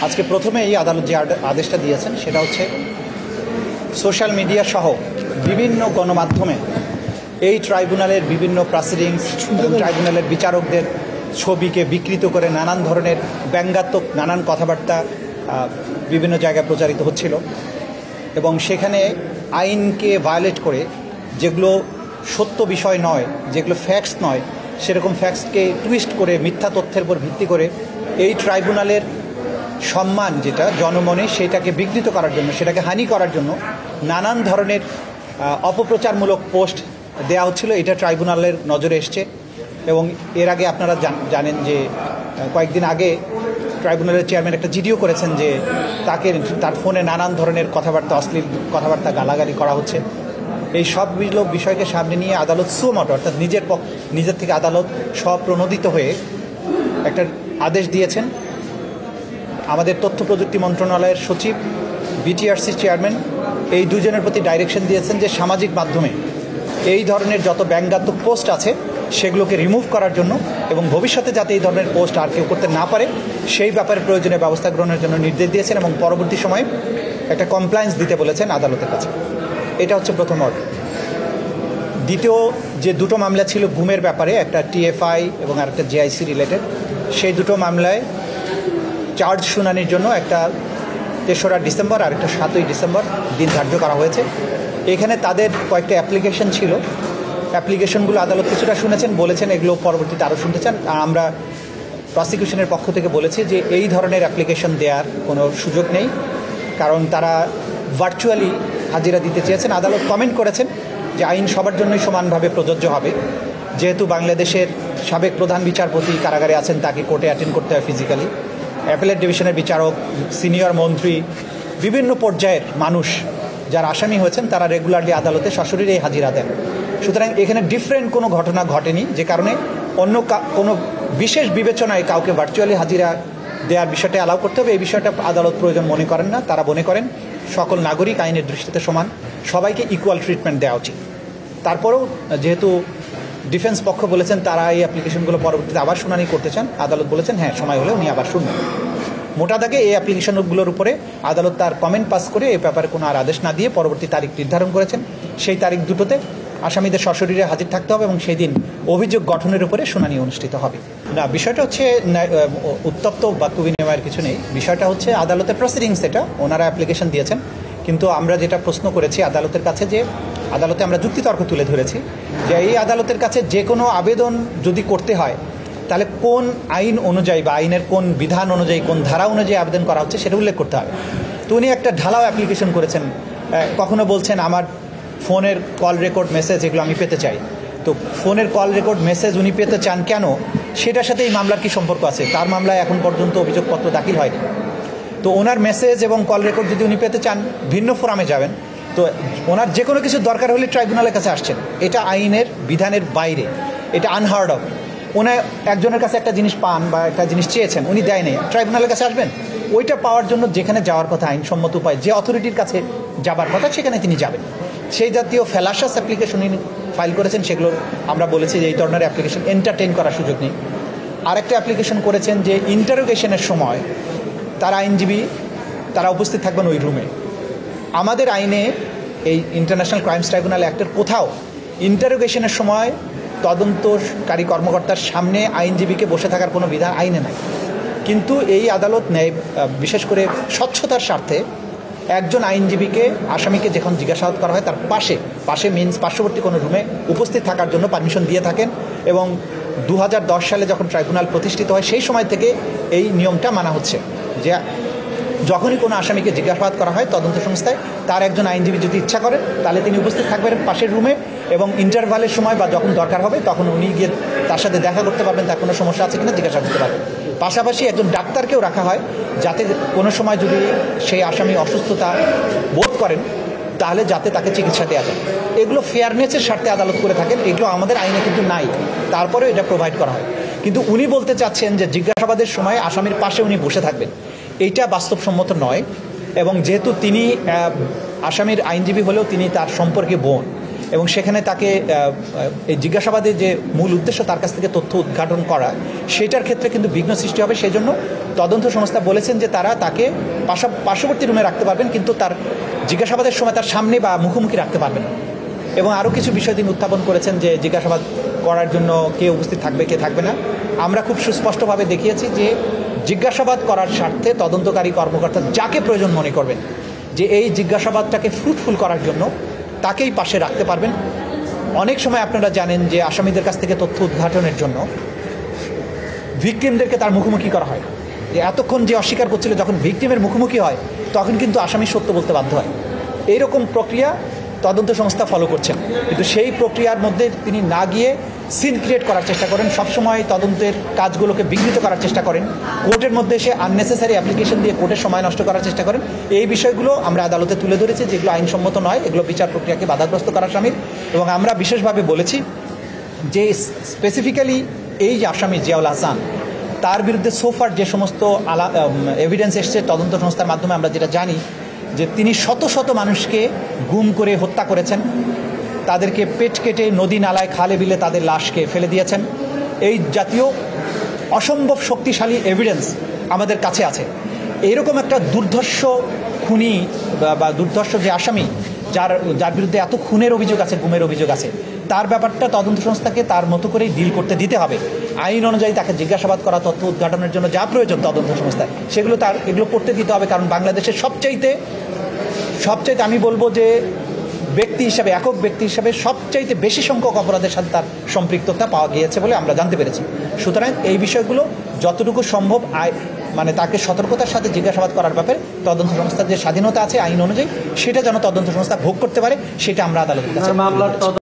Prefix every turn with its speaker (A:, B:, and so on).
A: আজকে প্রথমে এই আদালত যে আদেশটা দিয়েছেন সেটা হচ্ছে সোশ্যাল মিডিয়া সহ বিভিন্ন গণমাধ্যমে এই ট্রাইব্যুনালের বিভিন্ন প্রসিডিংস ট্রাইব্যুনালের বিচারকদের ছবিকে বিকৃত করে নানান ধরনের ব্যঙ্গাত্মক নানান কথাবার্তা বিভিন্ন জায়গায় প্রচারিত হচ্ছিল এবং সেখানে আইনকে ভায়োলেট করে যেগুলো সত্য বিষয় নয়, যেগুলো ফ্যাক্টস নয়, সেরকম ফ্যাক্টসকে টুইস্ট করে মিথ্যা তথ্যের উপর ভিত্তি করে এই ট্রাইব্যুনালের সম্মান যেটা জনমনে সেটাকে বিঘ্নিত করার জন্য, সেটাকে হানি করার জন্য নানান ধরনের অপপ্রচারমূলক পোস্ট দেওয়া হচ্ছিল। এটা ট্রাইব্যুনালের নজরে এসছে এবং এর আগে আপনারা জানেন যে কয়েকদিন আগে ট্রাইব্যুনালের চেয়ারম্যান একটা জিডিও করেছেন যে তার ফোনে নানান ধরনের কথাবার্তা, অশ্লীল কথাবার্তা, গালাগালি করা হচ্ছে। এই সবগুলো বিষয়কে সামনে নিয়ে আদালত সুমোটো অর্থাৎ নিজের থেকে আদালত স্বপ্রণোদিত হয়ে একটা আদেশ দিয়েছেন। আমাদের তথ্য প্রযুক্তি মন্ত্রণালয়ের সচিব, বিটিআরসি চেয়ারম্যান এই দুজনের প্রতি ডাইরেকশন দিয়েছেন যে সামাজিক মাধ্যমে এই ধরনের যত ব্যঙ্গাত্মক পোস্ট আছে সেগুলোকে রিমুভ করার জন্য এবং ভবিষ্যতে যাতে এই ধরনের পোস্ট আর কেউ করতে না পারে সেই ব্যাপারে প্রয়োজনীয় ব্যবস্থা গ্রহণের জন্য নির্দেশ দিয়েছেন এবং পরবর্তী সময়ে একটা কমপ্লায়েন্স দিতে বলেছেন আদালতের কাছে। এটা হচ্ছে প্রথম অর্ডার। দ্বিতীয় যে দুটো মামলা ছিল গুমের ব্যাপারে, একটা টিএফআই এবং আরেকটা জেআইসি রিলেটেড, সেই দুটো মামলায় চার্জ শুনানির জন্য একটা ৩রা ডিসেম্বর আর একটা ৭ই ডিসেম্বর দিন ধার্য করা হয়েছে। এখানে তাদের কয়েকটা অ্যাপ্লিকেশন ছিল, অ্যাপ্লিকেশনগুলো আদালত কিছুটা শুনেছেন, বলেছেন এগুলো পরবর্তীতে আরও শুনতে চান। আমরা প্রসিকিউশনের পক্ষ থেকে বলেছি যে এই ধরনের অ্যাপ্লিকেশন দেওয়ার কোনো সুযোগ নেই, কারণ তারা ভার্চুয়ালি হাজিরা দিতে চেয়েছেন। আদালত কমেন্ট করেছেন যে আইন সবার জন্যই সমানভাবে প্রযোজ্য হবে, যেহেতু বাংলাদেশের সাবেক প্রধান বিচারপতি কারাগারে আছেন, তাকে কোর্টে অ্যাটেন্ড করতে হয় ফিজিক্যালি। অ্যাপেলেট ডিভিশনের বিচারক, সিনিয়র মন্ত্রী, বিভিন্ন পর্যায়ের মানুষ যারা আসামি হয়েছেন তারা রেগুলারলি আদালতে সশরীরে হাজিরা দেন। সুতরাং এখানে ডিফারেন্ট কোনো ঘটনা ঘটেনি, যে কারণে অন্য কোনো বিশেষ বিবেচনায় কাউকে ভার্চুয়ালি হাজিরা দেওয়ার বিষয়টা অ্যালাউ করতে হবে, এই বিষয়টা আদালত প্রয়োজন মনে করেন না। তারা মনে করেন সকল নাগরিক আইনের দৃষ্টিতে সমান, সবাইকে ইকুয়াল ট্রিটমেন্ট দেওয়া উচিত। তারপরেও যেহেতু ডিফেন্স পক্ষ বলেছেন তারা এই অ্যাপ্লিকেশনগুলো পরবর্তীতে আবার শুনানি করতে চান, আদালত বলেছেন হ্যাঁ সময় হলে উনি আবার শুনবেন। মোটা দাগে এই অ্যাপ্লিকেশনগুলোর উপরে আদালত তার কমেন্ট পাস করে এই ব্যাপারে কোনো আর আদেশ না দিয়ে পরবর্তী তারিখ নির্ধারণ করেছেন। সেই তারিখ দুটোতে আসামিদের সশরীরে হাজির থাকতে হবে এবং সেই দিন অভিযোগ গঠনের উপরে শুনানি অনুষ্ঠিত হবে। না, বিষয়টা হচ্ছে উত্তপ্ত বাক্য বিনিময়ের কিছু নেই। বিষয়টা হচ্ছে আদালতের প্রসিডিংস, এটা ওনারা অ্যাপ্লিকেশন দিয়েছেন, কিন্তু আমরা যেটা প্রশ্ন করেছি আদালতের কাছে, যে আদালতে আমরা যুক্তিতর্ক তুলে ধরেছি যে এই আদালতের কাছে যে কোনো আবেদন যদি করতে হয় তাহলে কোন আইন অনুযায়ী বা আইনের কোন বিধান অনুযায়ী, কোন ধারা অনুযায়ী আবেদন করা হচ্ছে সেটা উল্লেখ করতে হবে। তো উনি একটা ঢালাও অ্যাপ্লিকেশন করেছেন, কখনো বলছেন আমার ফোনের কল রেকর্ড মেসেজ এগুলো আমি পেতে চাই। তো ফোনের কল রেকর্ড মেসেজ উনি পেতে চান কেন, সেটার সাথে এই মামলার কী সম্পর্ক আছে? তার মামলায় এখন পর্যন্ত অভিযোগপত্র দাখিল হয়নি। তো ওনার মেসেজ এবং কল রেকর্ড যদি উনি পেতে চান ভিন্ন ফোরামে যাবেন। তো ওনার যে কোনো কিছু দরকার হলে ট্রাইব্যুনালের কাছে আসছেন, এটা আইনের বিধানের বাইরে, এটা আনহার্ড অফ। উনি একজনের কাছে একটা জিনিস পান বা একটা জিনিস চেয়েছেন, উনি দেয় নেই, ট্রাইব্যুনালের কাছে আসবেন। ওইটা পাওয়ার জন্য যেখানে যাওয়ার কথা আইনসম্মত উপায়, যে অথরিটির কাছে যাবার কথা সেখানে তিনি যাবেন। সেই জাতীয় ফেলাসাস অ্যাপ্লিকেশন উনি ফাইল করেছেন, সেগুলো আমরা বলেছি যে এই ধরনের অ্যাপ্লিকেশন এন্টারটেইন করার সুযোগ নেই। আরেকটা অ্যাপ্লিকেশন করেছেন যে ইন্টারোগেশনের সময় তারা আইনজীবী তারা উপস্থিত থাকবেন ওই রুমে। আমাদের আইনে এই ইন্টারন্যাশনাল ক্রাইমস ট্রাইব্যুনাল অ্যাক্টের কোথাও ইন্টারোগেশনের সময় তদন্তকারী কর্মকর্তার সামনে আইনজীবীকে বসে থাকার কোনো বিধান আইনে নাই। কিন্তু এই আদালত নেয় বিশেষ করে স্বচ্ছতার স্বার্থে একজন আইনজীবীকে আসামিকে যখন জিজ্ঞাসাবাদ করা হয় তার পাশে মিনস পার্শ্ববর্তী কোনো রুমে উপস্থিত থাকার জন্য পারমিশন দিয়ে থাকেন এবং 2010 সালে যখন ট্রাইব্যুনাল প্রতিষ্ঠিত হয় সেই সময় থেকে এই নিয়মটা মানা হচ্ছে যে যখনই কোনো আসামিকে জিজ্ঞাসাবাদ করা হয় তদন্ত সংস্থায়, তার একজন আইনজীবী যদি ইচ্ছা করেন তাহলে তিনি উপস্থিত থাকবেন পাশের রুমে এবং ইন্টারভালের সময় বা যখন দরকার হবে তখন উনি গিয়ে তার সাথে দেখা করতে পারবেন, তার কোনো সমস্যা আছে কিনা জিজ্ঞাসা করতে পারবেন। পাশাপাশি একজন ডাক্তারকেও রাখা হয় যাতে কোনো সময় যদি সেই আসামি অসুস্থতা বোধ করেন তাহলে যাতে তাকে চিকিৎসা দেওয়া যায়। এগুলো ফেয়ারনেসের স্বার্থে আদালত করে থাকেন, এগুলো আমাদের আইনে কিন্তু নাই, তারপরেও এটা প্রোভাইড করা হয়। কিন্তু উনি বলতে চাচ্ছেন যে জিজ্ঞাসাবাদের সময় আসামির পাশে উনি বসে থাকবেন, এইটা বাস্তবসম্মত নয়। এবং যেহেতু তিনি আসামির আইনজীবী হলেও তিনি তার সম্পর্কে বোন, এবং সেখানে তাকে এই জিজ্ঞাসাবাদের যে মূল উদ্দেশ্য তার কাছ থেকে তথ্য উদ্ঘাটন করা, সেটার ক্ষেত্রে কিন্তু বিঘ্ন সৃষ্টি হবে। সেই জন্য তদন্ত সংস্থা বলেছেন যে তারা তাকে পার্শ্ববর্তী রুমে রাখতে পারবেন, কিন্তু তার জিজ্ঞাসাবাদের সময় তার সামনে বা মুখোমুখি রাখতে পারবেন না। এবং আরও কিছু বিষয় তিনি উত্থাপন করেছেন যে জিজ্ঞাসাবাদ করার জন্য কে উপস্থিত থাকবে, কে থাকবে না। আমরা খুব সুস্পষ্টভাবে দেখিয়েছি যে জিজ্ঞাসাবাদ করার স্বার্থে তদন্তকারী কর্মকর্তা যাকে প্রয়োজন মনে করবেন যে এই জিজ্ঞাসাবাদটাকে ফ্রুটফুল করার জন্য, তাকেই পাশে রাখতে পারবেন। অনেক সময় আপনারা জানেন যে আসামিদের কাছ থেকে তথ্য উদ্ঘাটনের জন্য ভিকটিমদেরকে তার মুখোমুখি করা হয়। যে এতক্ষণ যে অস্বীকার করছিল, যখন ভিকটিমের মুখোমুখি হয় তখন কিন্তু আসামি সত্য বলতে বাধ্য হয়। এইরকম প্রক্রিয়া তদন্ত সংস্থা ফলো করছেন, কিন্তু সেই প্রক্রিয়ার মধ্যে তিনি না গিয়ে সিন ক্রিয়েট করার চেষ্টা করেন, সবসময় তদন্তের কাজগুলোকে বিঘ্নিত করার চেষ্টা করেন, কোর্টের মধ্যে এসে আননেসেসারি অ্যাপ্লিকেশন দিয়ে কোর্টের সময় নষ্ট করার চেষ্টা করেন। এই বিষয়গুলো আমরা আদালতে তুলে ধরেছি, যেগুলো আইনসম্মত নয়, এগুলো বিচার প্রক্রিয়াকে বাধাগ্রস্ত করার শামিল। এবং আমরা বিশেষভাবে বলেছি যে স্পেসিফিক্যালি এই যে আসামি জিয়াউল হাসান, তার বিরুদ্ধে সোফার যে সমস্ত এভিডেন্স এসছে তদন্ত সংস্থার মাধ্যমে, আমরা যেটা জানি যে তিনি শত শত মানুষকে গুম করে হত্যা করেছেন, তাদেরকে পেট কেটে নদী নালায় খালে বিলে তাদের লাশকে ফেলে দিয়েছেন। এই জাতীয় অসম্ভব শক্তিশালী এভিডেন্স আমাদের কাছে আছে। এইরকম একটা দুর্ধর্ষ খুনি বা দুর্ধর্ষ যে আসামি, যার বিরুদ্ধে এত খুনের অভিযোগ আছে, গুমের অভিযোগ আছে, তার ব্যাপারটা তদন্ত সংস্থাকে তার মতো করেই ডিল করতে দিতে হবে। আইন অনুযায়ী তাকে জিজ্ঞাসাবাদ করা, তথ্য উদ্ঘাটনের জন্য যা প্রয়োজন তদন্ত সংস্থায়, এগুলো করতে দিতে হবে। কারণ বাংলাদেশের সবচাইতে আমি বলবো যে ব্যক্তি হিসাবে, একক ব্যক্তি হিসাবে সবচাইতে বেশি সংখ্যক অপরাধের সাথে তার সম্পৃক্ততা পাওয়া গিয়েছে বলে আমরা জানতে পেরেছি। সুতরাং এই বিষয়গুলো যতটুকু সম্ভব তাকে সতর্কতার সাথে জিজ্ঞাসাবাদ করার ব্যাপারে তদন্ত সংস্থার যে স্বাধীনতা আছে আইন অনুযায়ী, সেটা যেন তদন্ত সংস্থা ভোগ করতে পারে, সেটা আমরা আদালতের কাছে